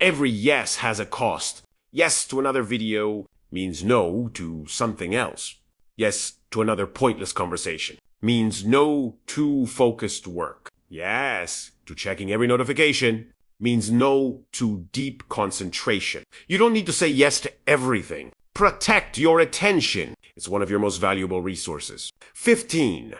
Every yes has a cost. Yes to another video means no to something else. Yes to another pointless conversation means no to focused work. Yes to checking every notification means no to deep concentration. You don't need to say yes to everything. Protect your attention. It's one of your most valuable resources. 15.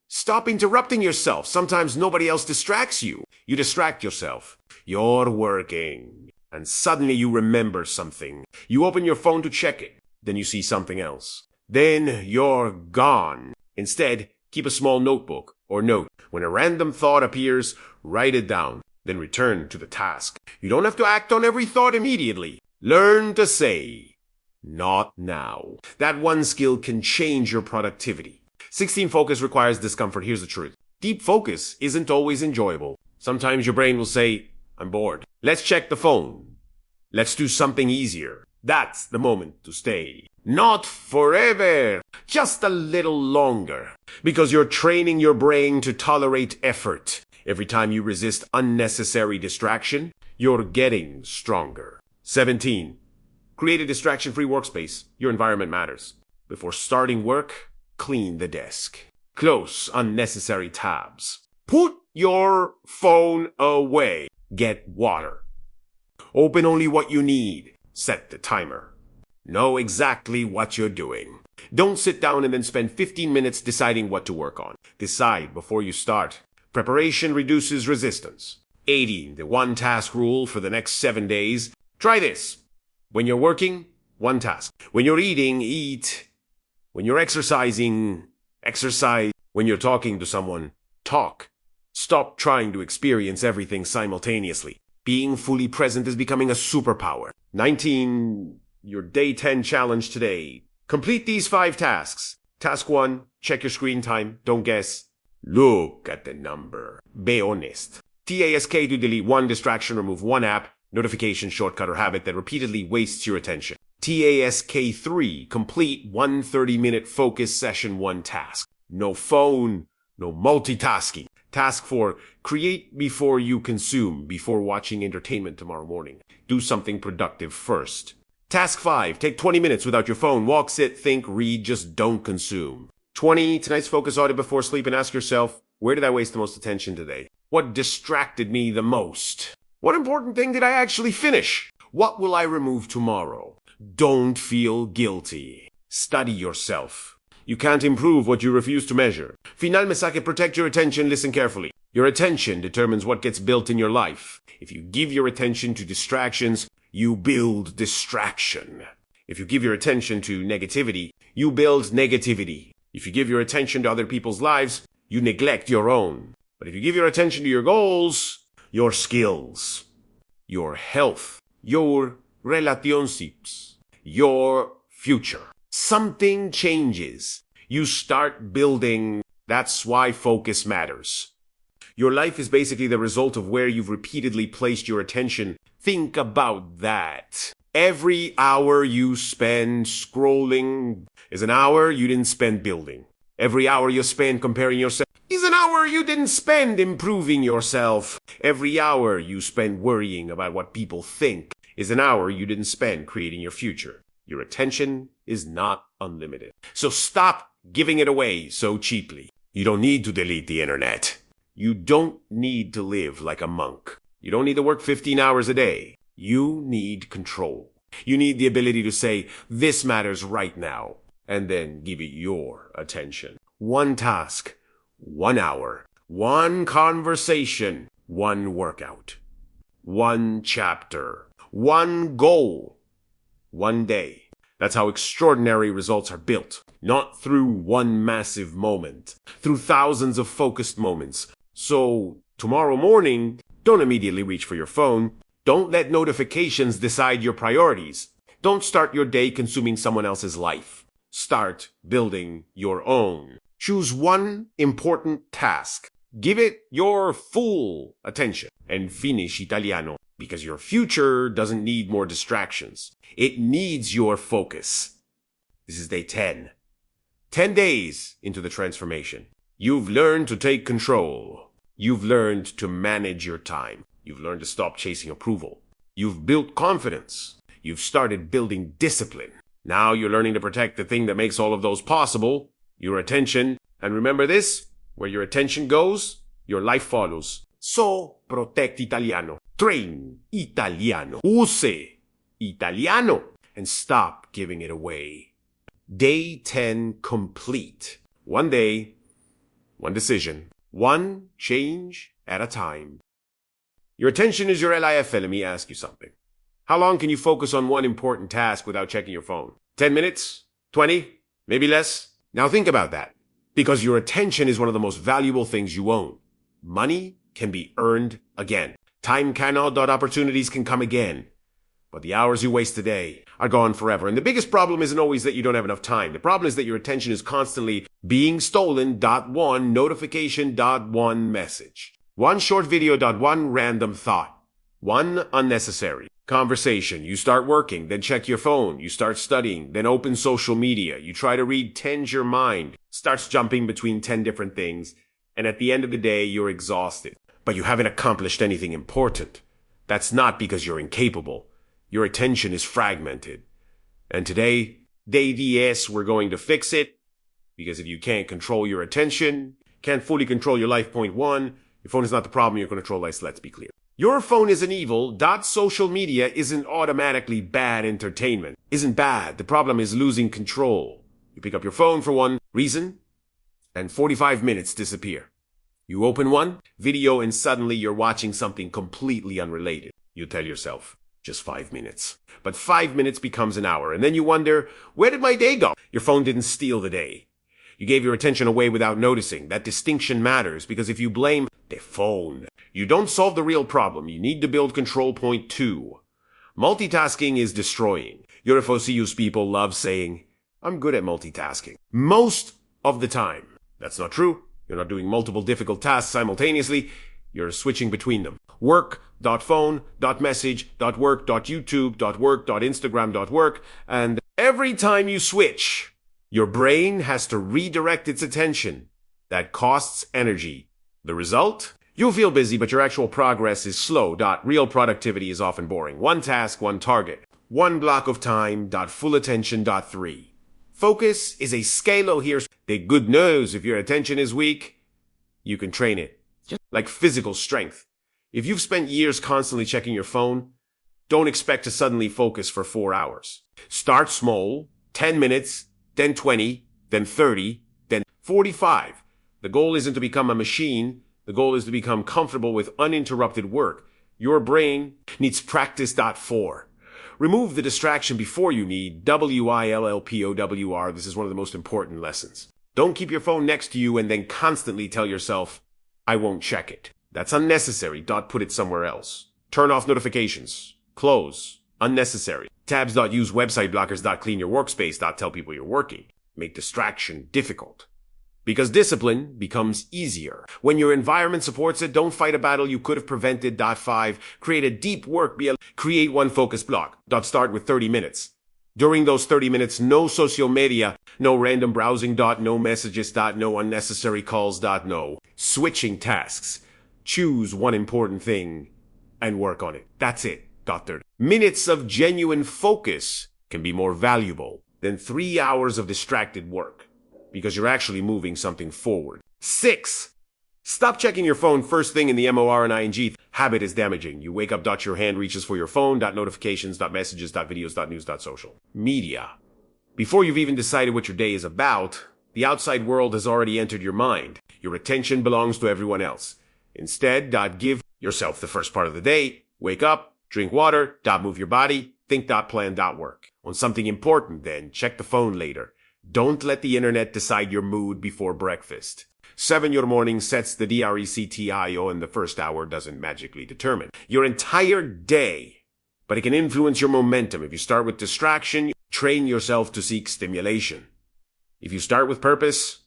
Stop interrupting yourself. Sometimes nobody else distracts you. You distract yourself. You're working. And suddenly you remember something. You open your phone to check it. Then you see something else. Then you're gone. Instead, keep a small notebook or note. When a random thought appears, write it down. Then return to the task. You don't have to act on every thought immediately. Learn to say, not now. That one skill can change your productivity. 16. Focus requires discomfort. Here's the truth. Deep focus isn't always enjoyable. Sometimes your brain will say, I'm bored. Let's check the phone. Let's do something easier. That's the moment to stay. Not forever. Just a little longer. Because you're training your brain to tolerate effort. Every time you resist unnecessary distraction, you're getting stronger. 17. Create a distraction-free workspace. Your environment matters. Before starting work, clean the desk. Close unnecessary tabs. Put your phone away. Get water. Open only what you need. Set the timer. Know exactly what you're doing. Don't sit down and then spend 15 minutes deciding what to work on. Decide before you start. Preparation reduces resistance. 18. The one task rule for the next 7 days. Try this. When you're working, one task. When you're eating, eat. When you're exercising, exercise. When you're talking to someone, talk. Stop trying to experience everything simultaneously. Being fully present is becoming a superpower. 19. Your day 10 challenge today. Complete these 5 tasks. Task 1, check your screen time. Don't guess. Look at the number. Be honest. TASK to delete one distraction, remove one app, notification, shortcut, or habit that repeatedly wastes your attention. TASK 3, complete one 30-minute focus session, one task. No phone, no multitasking. Task 4, create before you consume, before watching entertainment tomorrow morning. Do something productive first. Task 5, take 20 minutes without your phone. Walk, sit, think, read, just don't consume. 20, tonight's focus audit before sleep and ask yourself, where did I waste the most attention today? What distracted me the most? What important thing did I actually finish? What will I remove tomorrow? Don't feel guilty. Study yourself. You can't improve what you refuse to measure. Final mensaje, protect your attention, listen carefully. Your attention determines what gets built in your life. If you give your attention to distractions, you build distraction. If you give your attention to negativity, you build negativity. If you give your attention to other people's lives, you neglect your own. But if you give your attention to your goals, your skills, your health, your relationships, your future, something changes. You start building. That's why focus matters. Your life is basically the result of where you've repeatedly placed your attention. Think about that. Every hour you spend scrolling is an hour you didn't spend building. Every hour you spend comparing yourself is an hour you didn't spend improving yourself. Every hour you spend worrying about what people think is an hour you didn't spend creating your future. Your attention is not unlimited. So stop giving it away so cheaply. You don't need to delete the internet. You don't need to live like a monk. You don't need to work 15 hours a day. You need control. You need the ability to say, this matters right now, and then give it your attention. One task, 1 hour, one conversation, one workout, one chapter, one goal, one day. That's how extraordinary results are built. Not through one massive moment, through thousands of focused moments. So, tomorrow morning, don't immediately reach for your phone. Don't let notifications decide your priorities. Don't start your day consuming someone else's life. Start building your own. Choose one important task. Give it your full attention. And finish Italiano. Because your future doesn't need more distractions. It needs your focus. This is day 10. 10 days into the transformation. You've learned to take control. You've learned to manage your time. You've learned to stop chasing approval. You've built confidence. You've started building discipline. Now you're learning to protect the thing that makes all of those possible, your attention. And remember this, where your attention goes, your life follows. So, protect Italiano. Train Italiano. Use Italiano. And stop giving it away. Day 10 complete. One day, one decision, one change at a time. Your attention is your LIF. Let me ask you something. How long can you focus on one important task without checking your phone? 10 minutes? 20? Maybe less? Now think about that. Because your attention is one of the most valuable things you own. Money can be earned again. Time cannot, opportunities can come again. But the hours you waste today are gone forever. And the biggest problem isn't always that you don't have enough time. The problem is that your attention is constantly being stolen. One notification. One message. One short video. One random thought. One unnecessary conversation. You start working, then check your phone. You start studying, then open social media. You try to read, tend your mind. Starts jumping between 10 different things. And at the end of the day, you're exhausted. But you haven't accomplished anything important. That's not because you're incapable. Your attention is fragmented. And today, Day 10, we're going to fix it. Because if you can't control your attention, can't fully control your life, point one, your phone is not the problem, your control lies, let's be clear. Your phone isn't evil. Social media isn't automatically bad entertainment. Isn't bad. The problem is losing control. You pick up your phone for one reason, and 45 minutes disappear. You open one video and suddenly you're watching something completely unrelated. You tell yourself, just 5 minutes. But 5 minutes becomes an hour, and then you wonder, where did my day go? Your phone didn't steal the day. You gave your attention away without noticing. That distinction matters, because if you blame the phone, you don't solve the real problem. You need to build control, point two. Multitasking is destroying. Your FOCU's people love saying, I'm good at multitasking. Most of the time. That's not true. You're not doing multiple difficult tasks simultaneously. You're switching between them. Work.phone, .message, .work, .youtube, .work, .instagram, .work. And every time you switch, your brain has to redirect its attention. That costs energy. The result? You'll feel busy, but your actual progress is slow. Real productivity is often boring. One task, one target. One block of time. Full attention. 3. Focus is a scale here. The good news, if your attention is weak, you can train it. Just like physical strength. If you've spent years constantly checking your phone, don't expect to suddenly focus for 4 hours. Start small, 10 minutes, then 20, then 30, then 45. The goal isn't to become a machine. The goal is to become comfortable with uninterrupted work. Your brain needs practice. 4. Remove the distraction before you need WILLPOWR. This is one of the most important lessons. Don't keep your phone next to you and then constantly tell yourself, I won't check it. That's unnecessary. Put it somewhere else. Turn off notifications. Close. Unnecessary. Tabs. Use website blockers. Clean your workspace. Tell people you're working. Make distraction difficult. Because discipline becomes easier. When your environment supports it, don't fight a battle you could have prevented. 5. Create a deep work BL. Create one focus block. Start with 30 minutes. During those 30 minutes, no social media, no random browsing. No messages. No unnecessary calls. No switching tasks. Choose one important thing and work on it. That's it. 30 minutes of genuine focus can be more valuable than 3 hours of distracted work, because you're actually moving something forward. 6. Stop checking your phone first thing in the MOR and ING. Habit is damaging. You wake up. Your hand reaches for your phone. Notifications. Messages. Videos. News. Social. Media. Before you've even decided what your day is about, the outside world has already entered your mind. Your attention belongs to everyone else. Instead, give yourself the first part of the day. Wake up, drink water, move your body, think, plan, work. On something important, then, check the phone later. Don't let the internet decide your mood before breakfast. 7. Your morning sets the DRECTIO, and the first hour doesn't magically determine your entire day, but it can influence your momentum. If you start with distraction, train yourself to seek stimulation. If you start with purpose,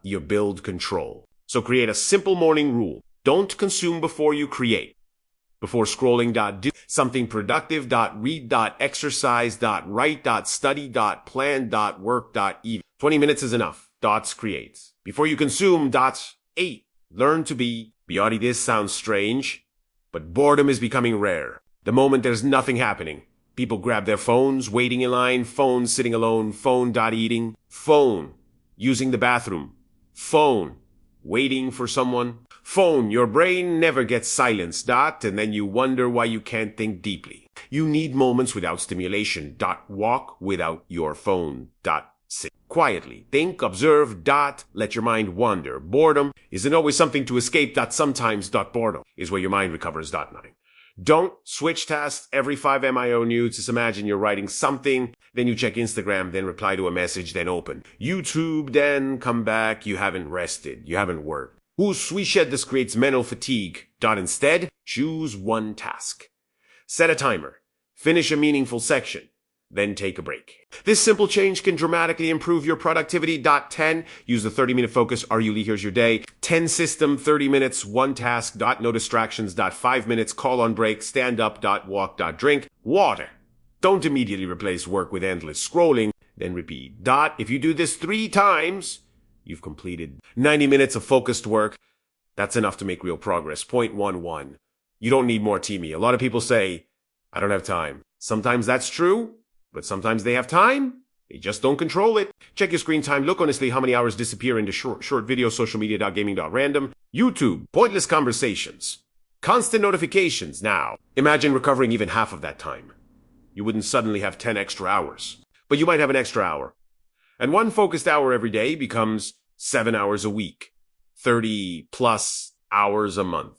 you build control. So create a simple morning rule. Don't consume before you create. Before scrolling, do something productive. Read. Exercise. Write. Study. Plan. Work. Even. 20 minutes is enough. Creates. Before you consume. 8. Learn to be. Beyond this sounds strange, but boredom is becoming rare. The moment there's nothing happening, people grab their phones, waiting in line, phone sitting alone, phone eating, phone using the bathroom, phone waiting for someone, phone. Your brain never gets silenced, and then you wonder why you can't think deeply. You need moments without stimulation, walk without your phone, sit quietly, think, observe, let your mind wander. Boredom isn't always something to escape, sometimes, boredom is where your mind recovers, 9. Don't switch tasks every 5 MIO nudes. Just imagine you're writing something, then you check Instagram, then reply to a message, then open YouTube, then come back. You haven't rested. You haven't worked. We shed this creates mental fatigue. Instead, choose one task. Set a timer. Finish a meaningful section. Then take a break. This simple change can dramatically improve your productivity. 10. Use the 30-minute focus. Here's your day. 10 system, 30 minutes, one task. No distractions. 5 minutes. Call on break. Stand up. Walk. Drink water. Don't immediately replace work with endless scrolling. Then repeat. If you do this 3 times, you've completed 90 minutes of focused work. That's enough to make real progress. Point 11. You don't need more TV. A lot of people say, I don't have time. Sometimes that's true. But sometimes they have time. They just don't control it. Check your screen time. Look honestly how many hours disappear into short video, social media.gaming.random, YouTube, pointless conversations, constant notifications. Now, imagine recovering even half of that time. You wouldn't suddenly have 10 extra hours, but you might have an extra hour. And one focused hour every day becomes 7 hours a week, 30 plus hours a month,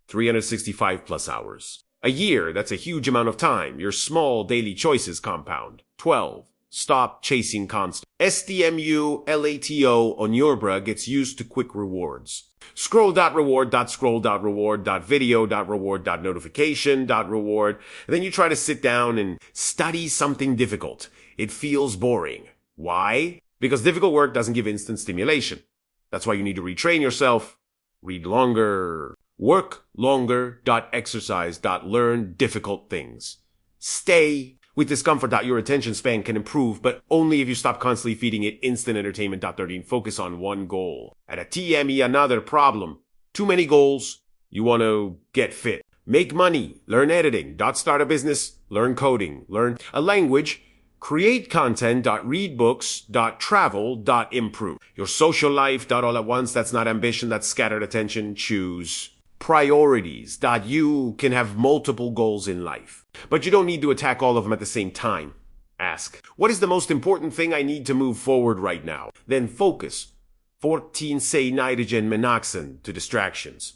365 plus hours. A year, that's a huge amount of time. Your small daily choices compound. 12. Stop chasing constant. STMULATO on your bruh gets used to quick rewards. Scroll.reward, scroll.reward, video.reward, notification, reward. And then you try to sit down and study something difficult. It feels boring. Why? Because difficult work doesn't give instant stimulation. That's why you need to retrain yourself. Read longer. Work longer. Exercise. Learn difficult things. Stay with discomfort. Your attention span can improve, but only if you stop constantly feeding it instant entertainment. 13. Focus on one goal. At a TME, another problem. Too many goals. You want to get fit. Make money. Learn editing. Start a business. Learn coding. Learn a language. Create content. Read books. Travel. Improve. Your social life. All at once. That's not ambition. That's scattered attention. Choose priorities. You can have multiple goals in life, but you don't need to attack all of them at the same time. Ask, what is the most important thing I need to move forward right now? Then focus. 14. Say nitrogen monoxide to distractions.